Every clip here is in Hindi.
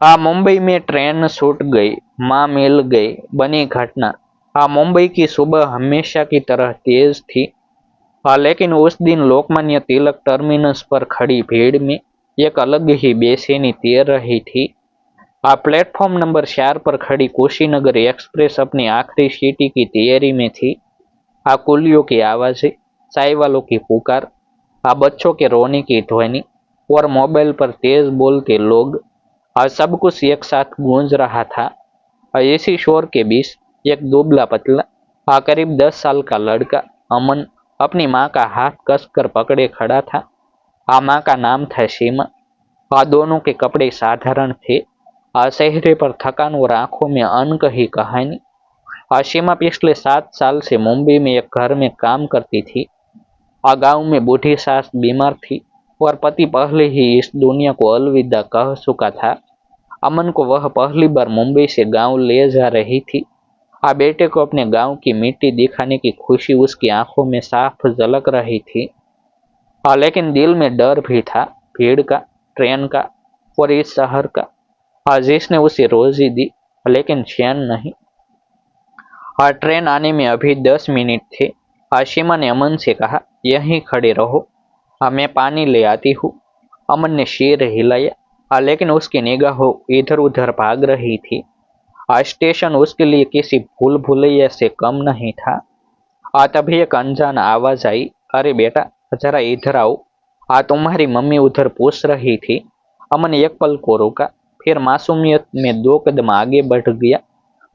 मुंबई में ट्रेन छूट गई, माँ मिल गई, बनी घटना। मुंबई की सुबह हमेशा की तरह तेज थी। लेकिन उस दिन लोकमान्य तिलक टर्मिनस पर खड़ी भीड़ में एक अलग ही बेचैनी तैर रही थी। प्लेटफॉर्म नंबर 4 पर खड़ी कुशीनगर एक्सप्रेस अपनी आखिरी सीटी की तैयारी में थी। कुलियों की आवाजें, चाय वालों की पुकार, बच्चों के रोने की ध्वनि और मोबाइल पर तेज बोलते लोग, सब कुछ एक साथ गूंज रहा था। इसी शोर के बीच एक दुबला पतला, करीब 10 साल का लड़का अमन अपनी माँ का हाथ कसकर पकड़े खड़ा था। माँ का नाम था सीमा। दोनों के कपड़े साधारण थे। चेहरे पर थकान और आंखों में अनकही कहानी। सीमा पिछले 7 साल से मुंबई में एक घर में काम करती थी। गांव में बूढ़ी सास बीमार थी और पति पहले ही इस दुनिया को अलविदा कह चुका था। अमन को वह पहली बार मुंबई से गांव ले जा रही थी। बेटे को अपने गांव की मिट्टी दिखाने की खुशी उसकी आंखों में साफ झलक रही थी। लेकिन दिल में डर भी था, भीड़ का, ट्रेन का और इस शहर का, जिसने उसे रोजी दी लेकिन चैन नहीं। ट्रेन आने में अभी 10 मिनट थे। सीमा ने अमन से कहा, यहीं खड़े रहो, मैं पानी ले आती हूँ। अमन ने सिर हिलाया, लेकिन उसकी निगाहों इधर उधर भाग रही थी। स्टेशन उसके लिए किसी भूल भुलैया से कम नहीं था। तभी एक अनजान आवाज आई, अरे बेटा जरा इधर आओ, तुम्हारी मम्मी उधर पूछ रही थी। अमन एक पल को रुका, फिर मासूमियत में 2 कदम आगे बढ़ गया।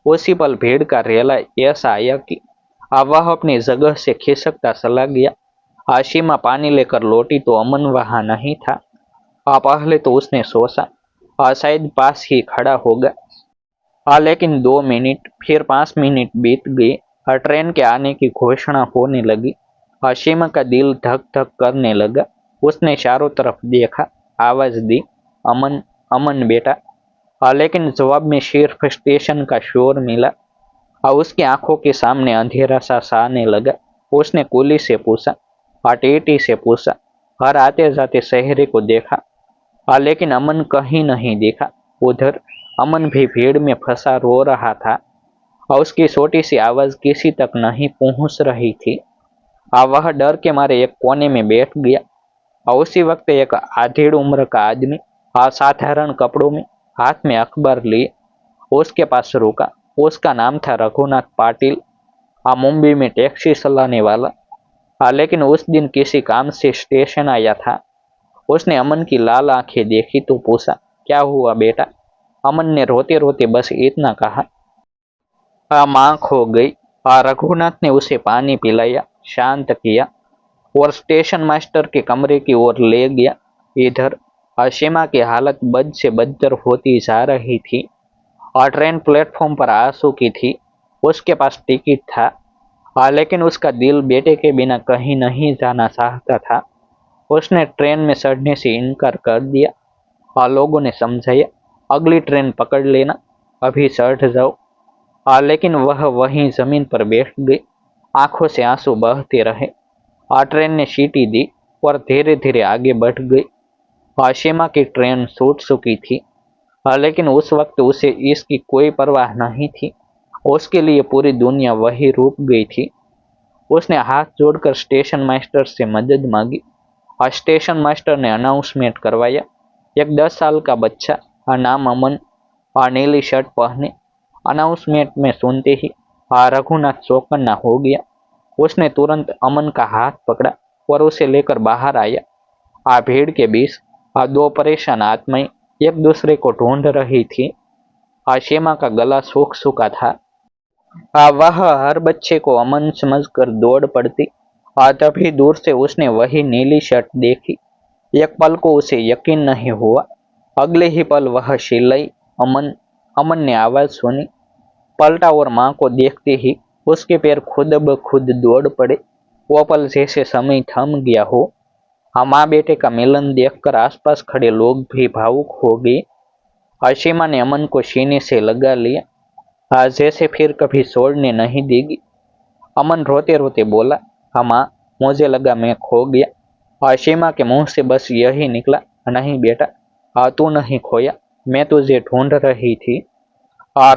उसी पल भीड़ का रेला ऐसा आया कि वह अपनी जगह से खिसकता चला गया। सीमा पानी लेकर लौटी तो अमन वहां नहीं था। पहले तो उसने सोचा शायद पास ही खड़ा होगा। लेकिन 2 मिनट, फिर 5 मिनट बीत गए। ट्रेन के आने की घोषणा होने लगी। सीमा का दिल धक धक करने लगा। उसने चारों तरफ देखा, आवाज दी, अमन, अमन बेटा। लेकिन जवाब में सिर्फ स्टेशन का शोर मिला। उसकी आंखों के सामने अंधेरा सा छाने लगा। उसने कुली से पूछा, टीटी से पूछा, हर आते जाते शहरे को देखा, लेकिन अमन कहीं नहीं देखा। उधर अमन भी भीड़ में फंसा रो रहा था और उसकी छोटी सी आवाज किसी तक नहीं पहुंच रही थी। वह डर के मारे एक कोने में बैठ गया। और उसी वक्त एक आधेड़ उम्र का आदमी असाधारण कपड़ों में, हाथ में अखबार लिए, उसके पास रुका। उसका नाम था रघुनाथ पाटिल, मुंबई में टैक्सी चलाने वाला। लेकिन उस दिन किसी काम से स्टेशन आया था। उसने अमन की लाल आंखें देखी तो पूछा, क्या हुआ बेटा? अमन ने रोते रोते बस इतना कहा, माँ खो गई। रघुनाथ ने उसे पानी पिलाया, शांत किया और स्टेशन मास्टर के कमरे की ओर ले गया। इधर सीमा की हालत बद से बदतर होती जा रही थी और ट्रेन प्लेटफॉर्म पर आ चुकी थी। उसके पास टिकट था, लेकिन उसका दिल बेटे के बिना कहीं नहीं जाना चाहता था। उसने ट्रेन में चढ़ने से इनकार कर दिया और लोगों ने समझाया, अगली ट्रेन पकड़ लेना, अभी चढ़ जाओ। लेकिन वह वहीं जमीन पर बैठ गई, आंखों से आंसू बहते रहे। ट्रेन ने सीटी दी और धीरे धीरे आगे बढ़ गई। सीमा की ट्रेन छूट चुकी थी, लेकिन उस वक्त उसे इसकी कोई परवाह नहीं थी। उसके लिए पूरी दुनिया वही रुक गई थी। उसने हाथ जोड़कर स्टेशन मास्टर से मदद मांगी और स्टेशन मास्टर ने अनाउंसमेंट करवाया, एक 10 साल का बच्चा, नाम अमन, नीली शर्ट पहने। अनाउंसमेंट में सुनते ही रघुनाथ चौकन्ना हो गया। उसने तुरंत अमन का हाथ पकड़ा और उसे लेकर बाहर आया। भीड़ के बीच 2 परेशान आत्माएं एक दूसरे को ढूंढ रही थी। सीमा का गला सूख चुका था। वह हर बच्चे को अमन समझकर दौड़ पड़ती। तभी दूर से उसने वही नीली शर्ट देखी। एक पल को उसे यकीन नहीं हुआ। अगले ही पल वह चिल्लाई, अमन, अमन ने आवाज सुनी। पलटा और माँ को देखते ही उसके पैर खुद ब खुद दौड़ पड़े। वो पल जैसे समय थम गया हो। माँ बेटे का मिलन देखकर आसपास खड़े लोग भी भावुक हो गए। सीमा ने अमन को सीने से लगा लिया, जैसे फिर कभी छोड़ने नहीं देगी। अमन रोते रोते बोला, हाँ माँ, मुझे लगा मैं खो गया। सीमा के मुंह से बस यही निकला, नहीं बेटा, तू नहीं खोया, मैं तुझे ढूंढ रही थी।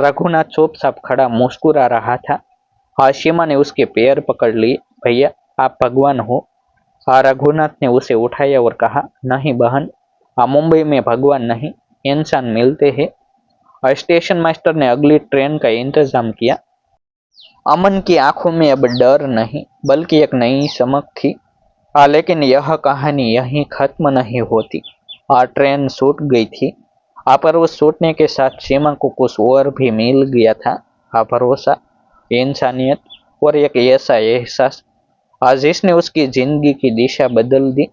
रघुनाथ चुपचाप खड़ा मुस्कुरा रहा था। सीमा ने उसके पैर पकड़ लिए। भैया, आप भगवान हो। रघुनाथ ने उसे उठाया और कहा, नहीं बहन, मुंबई में भगवान नहीं, इंसान मिलते हैं। स्टेशन मास्टर ने अगली ट्रेन का इंतजाम किया। अमन की आंखों में अब डर नहीं बल्कि एक नई चमक थी। लेकिन यह कहानी यहीं खत्म नहीं होती। ट्रेन छूट गई थी। पर उस छूटने के साथ सीमा को कुछ और भी मिल गया था। भरोसा, इंसानियत और एक ऐसा एहसास जिसने उसकी जिंदगी की दिशा बदल दी।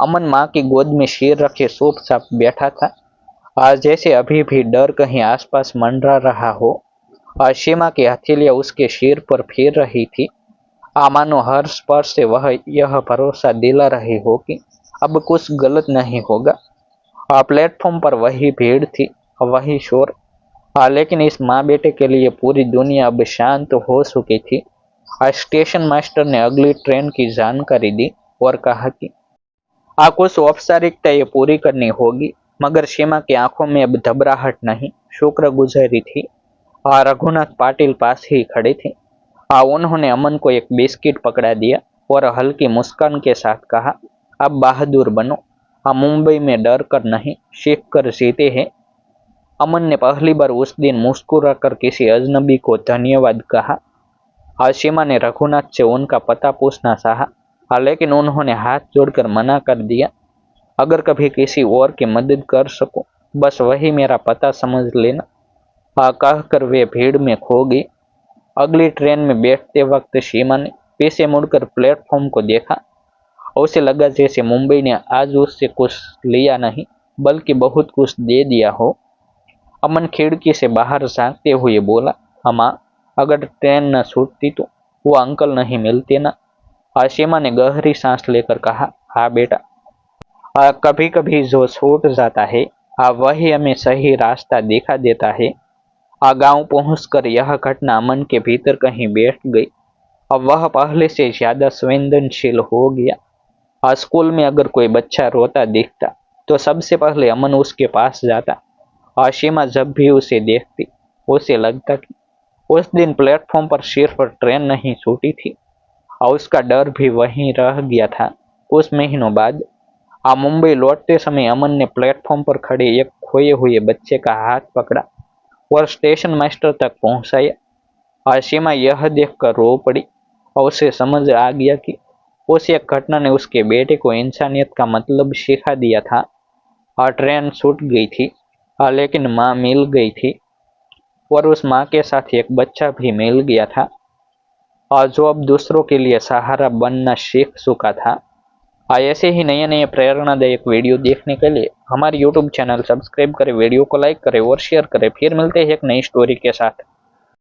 अमन माँ की गोद में सिर रखे चुपचाप बैठा था। जैसे अभी भी डर कहीं आसपास मंडरा रहा हो। सीमा की हथेलियां उसके सिर पर फिर रही थी। मानो हर स्पर्श से वह यह भरोसा दिला रही हो कि अब कुछ गलत नहीं होगा। प्लेटफॉर्म पर वही भीड़ थी, वही शोर। लेकिन इस माँ बेटे के लिए पूरी दुनिया अब शांत हो चुकी थी। स्टेशन मास्टर ने अगली ट्रेन की जानकारी दी और कहा कि कुछ औपचारिकताएं पूरी करनी होगी। मगर सीमा की आंखों में अब घबराहट नहीं, शुक्रगुजारी थी। रघुनाथ पाटिल पास ही खड़े थे। उन्होंने अमन को एक बिस्किट पकड़ा दिया और हल्की मुस्कान के साथ कहा, अब बहादुर बनो। मुंबई में डर कर नहीं, सीख कर जीते हैं। अमन ने पहली बार उस दिन मुस्कुराकर किसी अजनबी को धन्यवाद कहा। सीमा ने रघुनाथ से उनका पता पूछना चाहा, लेकिन उन्होंने हाथ जोड़कर मना कर दिया। अगर कभी किसी और की मदद कर सको, बस वही मेरा पता समझ लेना। कहकर वे भीड़ में खो गई। अगली ट्रेन में बैठते वक्त सीमा ने पीछे मुड़कर प्लेटफॉर्म को देखा। उसे लगा जैसे मुंबई ने आज उससे कुछ लिया नहीं बल्कि बहुत कुछ दे दिया हो। अमन खिड़की से बाहर झांकते हुए बोला, अम्मा, अगर ट्रेन न छूटती तो वो अंकल नहीं मिलते ना। सीमा ने गहरी सांस लेकर कहा, हाँ बेटा, कभी कभी जो छूट जाता है वही हमें सही रास्ता दिखा देता है। गांव पहुंचकर यह घटना अमन के भीतर कहीं बैठ गई। अब वह पहले से ज्यादा संवेदनशील हो गया। स्कूल में अगर कोई बच्चा रोता दिखता तो सबसे पहले अमन उसके पास जाता। सीमा जब भी उसे देखती उसे लगता कि उस दिन प्लेटफॉर्म पर सिर्फ ट्रेन नहीं छूटी थी और उसका डर भी वहीं रह गया था। कुछ महीनों बाद मुंबई लौटते समय अमन ने प्लेटफॉर्म पर खड़े एक खोए हुए बच्चे का हाथ पकड़ा और स्टेशन मास्टर तक पहुंचाया। सीमा यह देखकर रो पड़ी और उसे समझ आ गया कि उस एक घटना ने उसके बेटे को इंसानियत का मतलब सिखा दिया था। ट्रेन छूट गई थी, लेकिन माँ मिल गई थी और उस माँ के साथ एक बच्चा भी मिल गया था, और जो अब दूसरों के लिए सहारा बनना सीख चुका था। ऐसे ही नए नए प्रेरणादायक वीडियो देखने के लिए हमारे YouTube चैनल सब्सक्राइब करें, वीडियो को लाइक करें और शेयर करें। फिर मिलते हैं एक नई स्टोरी के साथ।